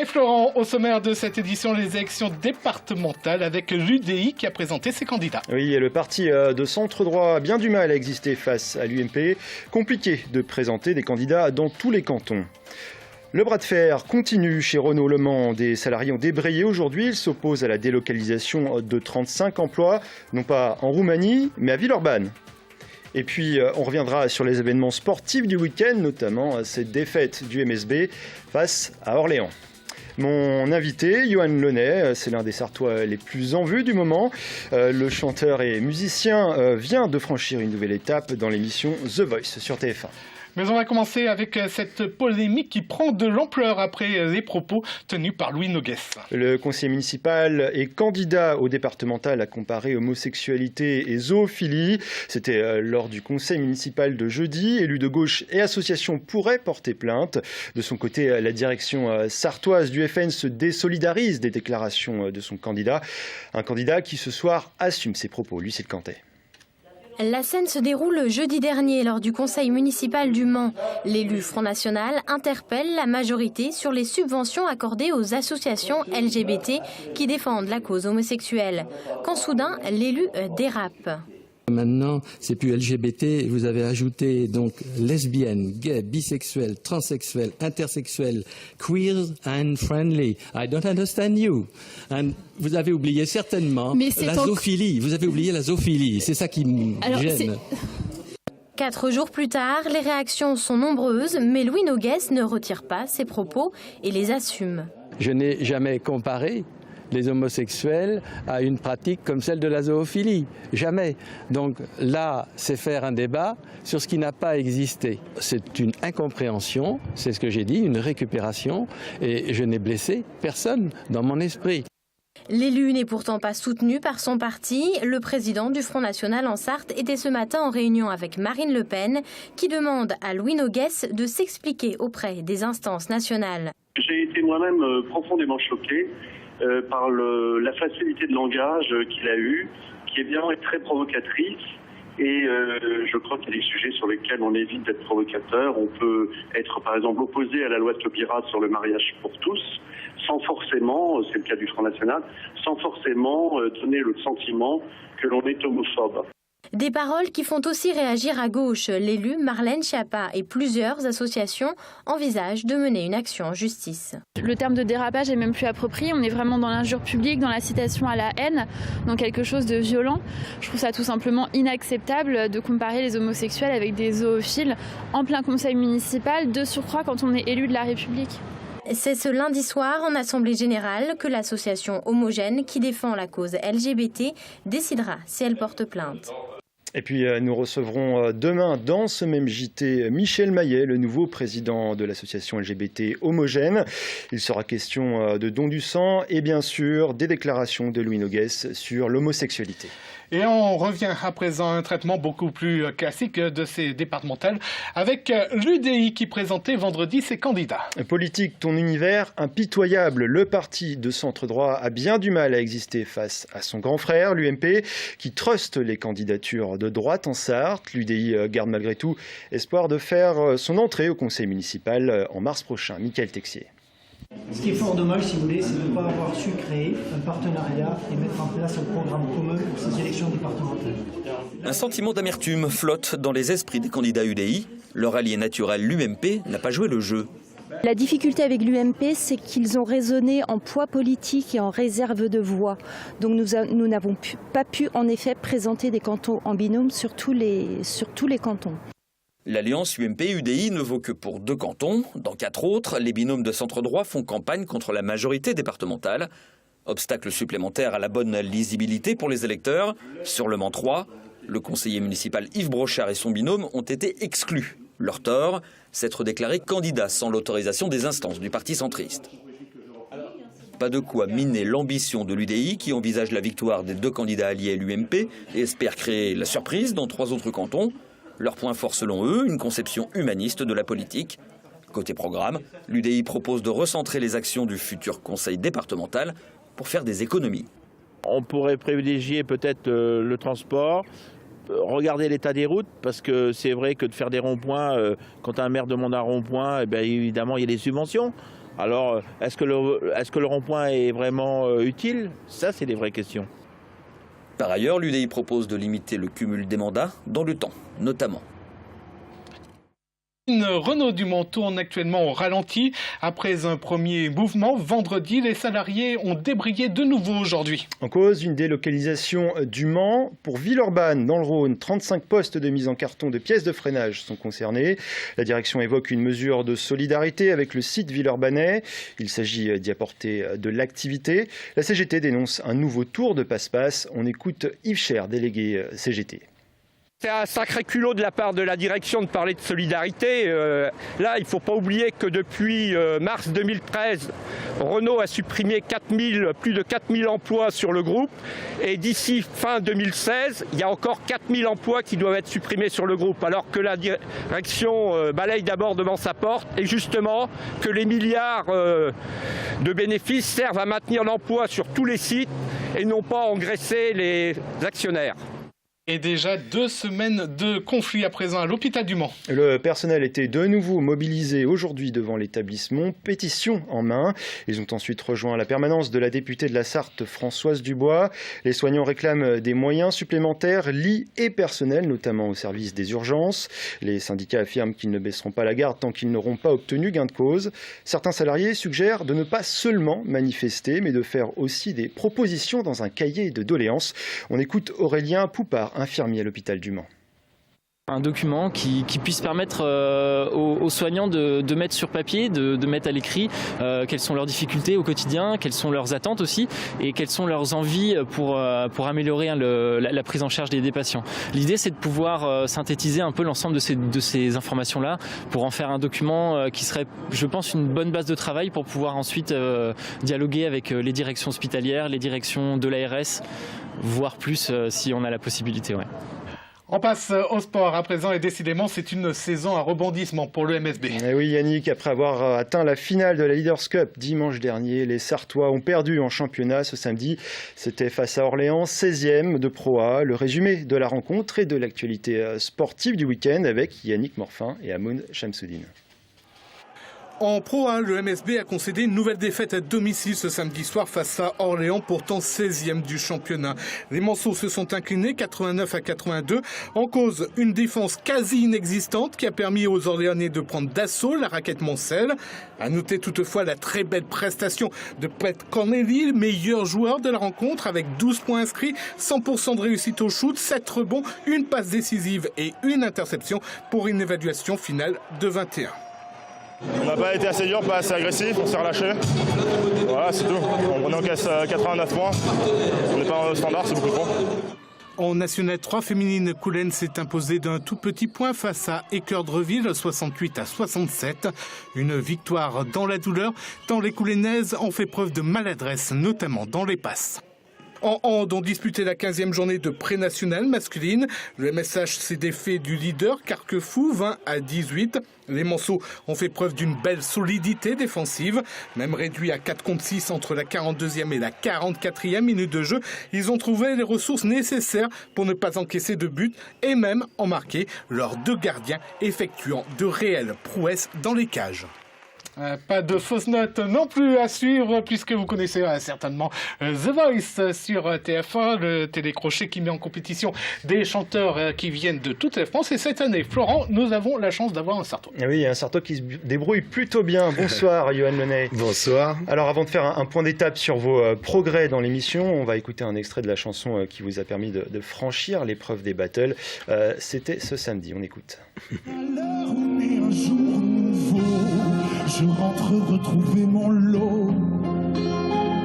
Et Florent, au sommaire de cette édition, les élections départementales avec l'UDI qui a présenté ses candidats. Oui, et le parti de centre droit a bien du mal à exister face à l'UMP. Compliqué de présenter des candidats dans tous les cantons. Le bras de fer continue chez Renault Le Mans. Des salariés ont débrayé aujourd'hui. Ils s'opposent à la délocalisation de 35 emplois, non pas en Roumanie, mais à Villeurbanne. Et puis, on reviendra sur les événements sportifs du week-end, notamment cette défaite du MSB face à Orléans. Mon invité, Johan Launay, c'est l'un des Sartois les plus en vue du moment. Le chanteur et musicien vient de franchir une nouvelle étape dans l'émission The Voice sur TF1. Mais on va commencer avec cette polémique qui prend de l'ampleur après les propos tenus par Louis Noguès. Le conseiller municipal et candidat au départemental a comparé homosexualité et zoophilie. C'était lors du conseil municipal de jeudi. Élus de gauche et associations pourraient porter plainte. De son côté, la direction sartoise du FN se désolidarise des déclarations de son candidat. Un candidat qui ce soir assume ses propos. Lui, c'est le Cantais. La scène se déroule jeudi dernier lors du conseil municipal du Mans. L'élu Front National interpelle la majorité sur les subventions accordées aux associations LGBT qui défendent la cause homosexuelle. Quand soudain, l'élu dérape. Maintenant, c'est plus LGBT, vous avez ajouté donc lesbienne, gay, bisexuel, transsexuel, intersexuel, queer and friendly. I don't understand you. And vous avez oublié certainement la zoophilie. Vous avez oublié la zoophilie. C'est ça qui me gêne. 4 jours plus tard, les réactions sont nombreuses, mais Louis Noguès ne retire pas ses propos et les assume. Je n'ai jamais comparé les homosexuels à une pratique comme celle de la zoophilie. Jamais. Donc là, c'est faire un débat sur ce qui n'a pas existé. C'est une incompréhension, c'est ce que j'ai dit, une récupération, et je n'ai blessé personne dans mon esprit. L'élu n'est pourtant pas soutenu par son parti. Le président du Front National en Sarthe était ce matin en réunion avec Marine Le Pen, qui demande à Louis Noguès de s'expliquer auprès des instances nationales. J'ai été moi-même profondément choqué par la facilité de langage qu'il a eue, qui est bien très provocatrice. Et je crois qu'il y a des sujets sur lesquels on évite d'être provocateur. On peut être, par exemple, opposé à la loi Taubira sur le mariage pour tous, sans forcément, c'est le cas du Front National, sans forcément donner le sentiment que l'on est homophobe. Des paroles qui font aussi réagir à gauche. L'élu Marlène Schiappa et plusieurs associations envisagent de mener une action en justice. Le terme de dérapage est même plus approprié. On est vraiment dans l'injure publique, dans la citation à la haine, dans quelque chose de violent. Je trouve ça tout simplement inacceptable de comparer les homosexuels avec des zoophiles en plein conseil municipal, de surcroît quand on est élu de la République. C'est ce lundi soir en Assemblée Générale que l'association Homogène qui défend la cause LGBT décidera si elle porte plainte. Et puis nous recevrons demain dans ce même JT Michel Maillet, le nouveau président de l'association LGBT Homogène. Il sera question de don du sang et bien sûr des déclarations de Louis Noguès sur l'homosexualité. Et on revient à présent à un traitement beaucoup plus classique de ces départementales avec l'UDI qui présentait vendredi ses candidats. Politique, ton univers impitoyable. Le parti de centre-droit a bien du mal à exister face à son grand frère, l'UMP, qui truste les candidatures de droite en Sarthe. L'UDI garde malgré tout espoir de faire son entrée au conseil municipal en mars prochain. Michael Texier. Ce qui est fort dommage, si vous voulez, c'est de ne pas avoir su créer un partenariat et mettre en place un programme commun pour ces élections départementales. Un sentiment d'amertume flotte dans les esprits des candidats UDI. Leur allié naturel, l'UMP, n'a pas joué le jeu. La difficulté avec l'UMP, c'est qu'ils ont raisonné en poids politique et en réserve de voix. Donc nous n'avons pas pu en effet présenter des cantons en binôme sur tous les cantons. L'alliance UMP-UDI ne vaut que pour 2 cantons. Dans 4 autres, les binômes de centre-droit font campagne contre la majorité départementale. Obstacle supplémentaire à la bonne lisibilité pour les électeurs. Sur le Mans 3, le conseiller municipal Yves Brochard et son binôme ont été exclus. Leur tort, s'être déclaré candidat sans l'autorisation des instances du parti centriste. Pas de quoi miner l'ambition de l'UDI qui envisage la victoire des 2 candidats alliés à l'UMP et espère créer la surprise dans 3 autres cantons. Leur point fort selon eux, une conception humaniste de la politique. Côté programme, l'UDI propose de recentrer les actions du futur conseil départemental pour faire des économies. On pourrait privilégier peut-être le transport, regarder l'état des routes, parce que c'est vrai que de faire des ronds-points, quand un maire demande un rond-point, évidemment il y a des subventions. Alors, est-ce que le rond-point est vraiment utile? Ça, c'est des vraies questions. Par ailleurs, l'UDI propose de limiter le cumul des mandats dans le temps, notamment. Renault Dumont tourne actuellement au ralenti. Après un premier mouvement, vendredi, les salariés ont débrayé de nouveau aujourd'hui. En cause, une délocalisation du Mans. Pour Villeurbanne, dans le Rhône, 35 postes de mise en carton de pièces de freinage sont concernés. La direction évoque une mesure de solidarité avec le site villeurbanais. Il s'agit d'y apporter de l'activité. La CGT dénonce un nouveau tour de passe-passe. On écoute Yves Cher, délégué CGT. C'est un sacré culot de la part de la direction de parler de solidarité. Là, il ne faut pas oublier que depuis mars 2013, Renault a supprimé plus de 4000 emplois sur le groupe. Et d'ici fin 2016, il y a encore 4000 emplois qui doivent être supprimés sur le groupe. Alors que la direction balaye d'abord devant sa porte et justement que les milliards de bénéfices servent à maintenir l'emploi sur tous les sites et non pas à engraisser les actionnaires. Et déjà 2 semaines de conflit à présent à l'hôpital du Mans. Le personnel était de nouveau mobilisé aujourd'hui devant l'établissement, pétition en main. Ils ont ensuite rejoint la permanence de la députée de la Sarthe, Françoise Dubois. Les soignants réclament des moyens supplémentaires, lits et personnel, notamment au service des urgences. Les syndicats affirment qu'ils ne baisseront pas la garde tant qu'ils n'auront pas obtenu gain de cause. Certains salariés suggèrent de ne pas seulement manifester, mais de faire aussi des propositions dans un cahier de doléances. On écoute Aurélien Poupard, infirmier à l'hôpital du Mans. Un document qui puisse permettre aux soignants de mettre sur papier, de mettre à l'écrit quelles sont leurs difficultés au quotidien, quelles sont leurs attentes aussi et quelles sont leurs envies pour améliorer la prise en charge des patients. L'idée, c'est de pouvoir synthétiser un peu l'ensemble de ces informations-là pour en faire un document qui serait, je pense, une bonne base de travail pour pouvoir ensuite dialoguer avec les directions hospitalières, les directions de l'ARS, voire plus si on a la possibilité. Ouais. On passe au sport à présent et décidément c'est une saison à rebondissement pour le MSB. Et oui Yannick, après avoir atteint la finale de la Leaders Cup dimanche dernier, les Sartois ont perdu en championnat ce samedi. C'était face à Orléans, 16e de Pro A. Le résumé de la rencontre et de l'actualité sportive du week-end avec Yannick Morfin et Amoun Chamsoudine. En Pro A, le MSB a concédé une nouvelle défaite à domicile ce samedi soir face à Orléans, pourtant 16e du championnat. Les Manceaux se sont inclinés 89-82. En cause, une défense quasi inexistante qui a permis aux Orléanais de prendre d'assaut la raquette Moncel. À noter toutefois la très belle prestation de Pat Corneli, le meilleur joueur de la rencontre avec 12 points inscrits, 100% de réussite au shoot, 7 rebonds, une passe décisive et une interception pour une évaluation finale de 21. On n'a pas été assez dur, pas assez agressif, on s'est relâché. Voilà, c'est tout. On encaisse 89 points. On n'est pas en standard, c'est beaucoup de points. En National 3 féminine, Coulennes s'est imposée d'un tout petit point face à Équeurdreville, 68-67. Une victoire dans la douleur, tant les Coulennaises ont fait preuve de maladresse, notamment dans les passes. En hand, on disputait la 15e journée de pré-nationale masculine. Le MSH s'est défait du leader Carquefou, 20-18. Les Manceaux ont fait preuve d'une belle solidité défensive. Même réduit à 4 contre 6 entre la 42e et la 44e minute de jeu, ils ont trouvé les ressources nécessaires pour ne pas encaisser de but et même en marquer, leurs 2 gardiens effectuant de réelles prouesses dans les cages. Pas de fausses notes non plus à suivre puisque vous connaissez certainement The Voice sur TF1, le télécrochet qui met en compétition des chanteurs qui viennent de toute la France. Et cette année, Florent, nous avons la chance d'avoir un Sartois. Oui, un Sartois qui se débrouille plutôt bien. Bonsoir Yoann Lenay. Bonsoir. Alors avant de faire un point d'étape sur vos progrès dans l'émission, on va écouter un extrait de la chanson qui vous a permis de franchir l'épreuve des battles. C'était ce samedi, on écoute. Alors on est un jour nouveau. Je rentre retrouver mon lot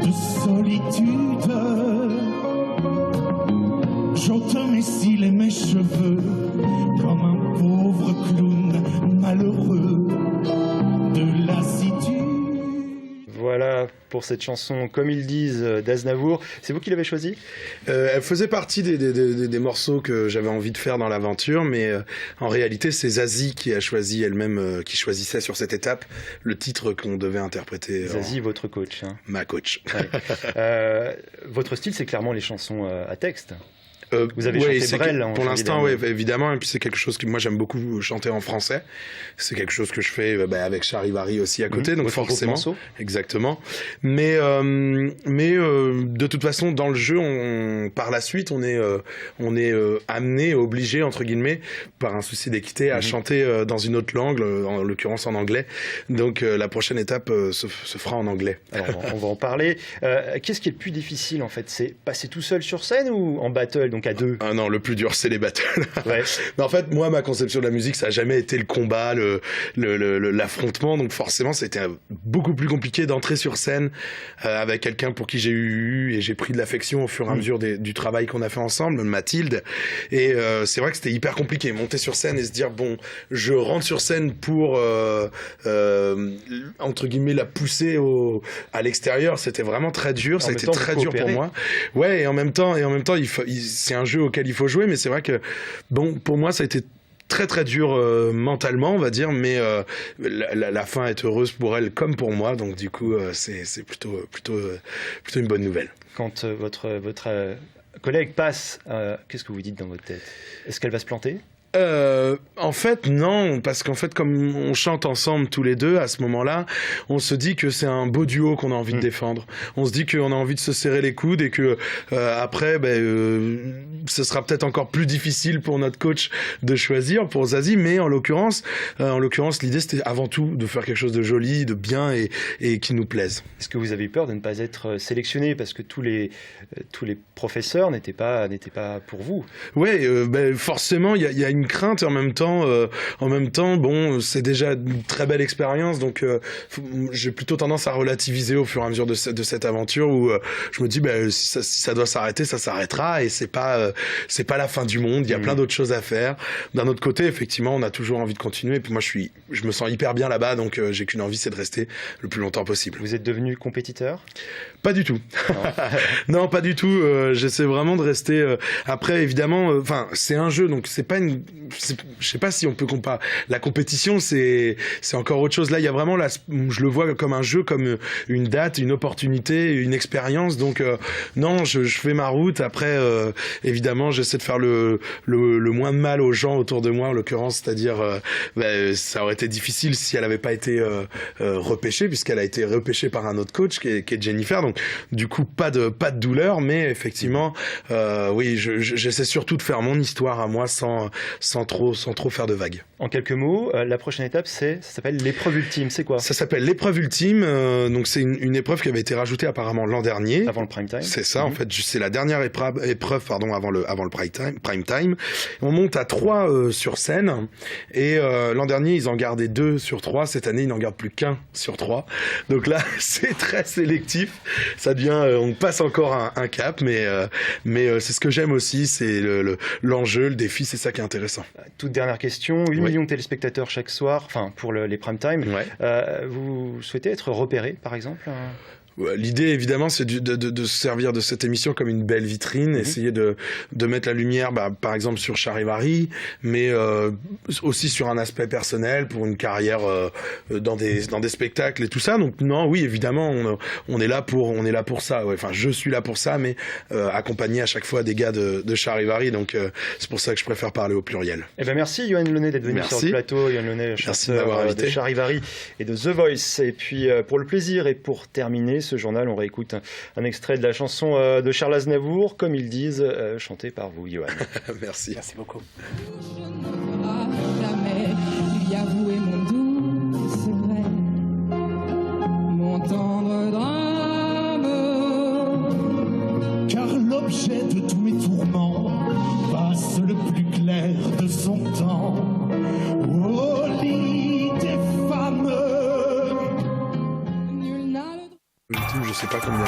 de solitude. J'ôte mes cils et mes cheveux comme un pauvre clown malheureux de lassitude. Voilà pour cette chanson, comme ils disent, d'Aznavour. C'est vous qui l'avez choisie ? Elle faisait partie des morceaux que j'avais envie de faire dans l'aventure, mais en réalité, c'est Zazie qui a choisi elle-même, qui choisissait sur cette étape le titre qu'on devait interpréter. Zazie, votre coach. Hein. Ma coach. Ouais. Votre style, c'est clairement les chansons à texte. Vous avez chanté Brel pour l'instant, oui, évidemment. Et puis c'est quelque chose que moi j'aime beaucoup chanter en français. C'est quelque chose que je fais avec Charivari aussi à côté, donc forcément. Exactement. Mais de toute façon, dans le jeu, par la suite, on est amené, obligé entre guillemets, par un souci d'équité, à chanter dans une autre langue, en l'occurrence en anglais. Donc la prochaine étape se fera en anglais. Alors, on va en parler. Qu'est-ce qui est le plus difficile en fait? C'est passer tout seul sur scène ou en battle, donc à deux? Ah non, le plus dur c'est les battles. Ouais. Mais en fait, moi, ma conception de la musique, ça a jamais été le combat, l'affrontement. Donc forcément, c'était beaucoup plus compliqué d'entrer sur scène avec quelqu'un pour qui j'ai eu et j'ai pris de l'affection au fur et à mesure du travail qu'on a fait ensemble, Mathilde. Et c'est vrai que c'était hyper compliqué, monter sur scène et se dire bon, je rentre sur scène pour entre guillemets la pousser à l'extérieur. C'était vraiment très dur. Ça a été très dur pour moi. Ouais, et en même temps, c'est un jeu auquel il faut jouer, mais c'est vrai que bon, pour moi, ça a été très très dur mentalement, on va dire, mais la fin est heureuse pour elle comme pour moi, donc du coup c'est plutôt une bonne nouvelle. Quand votre collègue passe, qu'est-ce que vous dites dans votre tête? Est-ce qu'elle va se planter? En fait, non, parce qu'en fait, comme on chante ensemble tous les deux, à ce moment-là, on se dit que c'est un beau duo qu'on a envie de défendre. On se dit qu'on a envie de se serrer les coudes et que après, ce sera peut-être encore plus difficile pour notre coach de choisir pour Zazie, mais en l'occurrence, l'idée c'était avant tout de faire quelque chose de joli, de bien et qui nous plaise. Est-ce que vous avez eu peur de ne pas être sélectionné parce que tous les professeurs n'étaient pas pour vous? Ouais, forcément, il y a une crainte et en même temps, bon, c'est déjà une très belle expérience, donc j'ai plutôt tendance à relativiser au fur et à mesure de cette aventure où je me dis, si ça doit s'arrêter, ça s'arrêtera et c'est pas la fin du monde. Il y a plein d'autres choses à faire. D'un autre côté, effectivement, on a toujours envie de continuer. Et puis moi, je me sens hyper bien là-bas, donc j'ai qu'une envie, c'est de rester le plus longtemps possible. Vous êtes devenu compétiteur? Pas du tout. Non, pas du tout. J'essaie vraiment de rester. Après, évidemment, c'est un jeu, donc c'est pas une. Je sais pas si on peut comparer. La compétition, c'est encore autre chose. Là, il y a vraiment je le vois comme un jeu, comme une date, une opportunité, une expérience. Donc non, je fais ma route. Après, évidemment, j'essaie de faire le moins de mal aux gens autour de moi, en l'occurrence, c'est-à-dire ça aurait été difficile si elle avait pas été repêchée, puisqu'elle a été repêchée par un autre coach qui est Jennifer. Donc du coup, pas de douleur, mais effectivement, oui, j'essaie surtout de faire mon histoire à moi sans trop faire de vagues. En quelques mots, la prochaine étape, ça s'appelle l'épreuve ultime. C'est quoi? Ça s'appelle l'épreuve ultime. Donc c'est une épreuve qui avait été rajoutée apparemment l'an dernier. Avant le prime time. C'est ça, en fait, c'est la dernière épreuve avant le prime time. On monte à 3 sur scène et l'an dernier ils en gardaient 2 sur 3. Cette année ils n'en gardent plus qu'1 sur 3. Donc là c'est très sélectif. Ça devient, on passe encore un cap, mais c'est ce que j'aime aussi, c'est l'enjeu, le défi, c'est ça qui est intéressant. Toute dernière question, 8 millions de téléspectateurs chaque soir, pour les prime time. Vous souhaitez être repéré, par exemple? L'idée, évidemment, c'est de se servir de cette émission comme une belle vitrine, essayer de mettre la lumière, par exemple, sur Charivari, mais aussi sur un aspect personnel, pour une carrière dans des spectacles et tout ça. Donc non, oui, évidemment, on est là pour ça. Ouais. Enfin, je suis là pour ça, mais accompagné à chaque fois des gars de Charivari. Donc c'est pour ça que je préfère parler au pluriel. Eh ben merci, Yoann Launay, d'être venu sur le plateau. Yoann Launay, chanteur de Charivari et de The Voice. Et puis, pour le plaisir et pour terminer ce journal, on réécoute un extrait de la chanson de Charles Aznavour, comme ils disent, chantée par vous, Yoann. Merci. Merci beaucoup. Je ne ferai jamais lui avouer mon doux secret, mon tendre drame. Car l'objet de tous mes tourments passe le plus clair de son temps au lit des femmes. Je sais pas combien.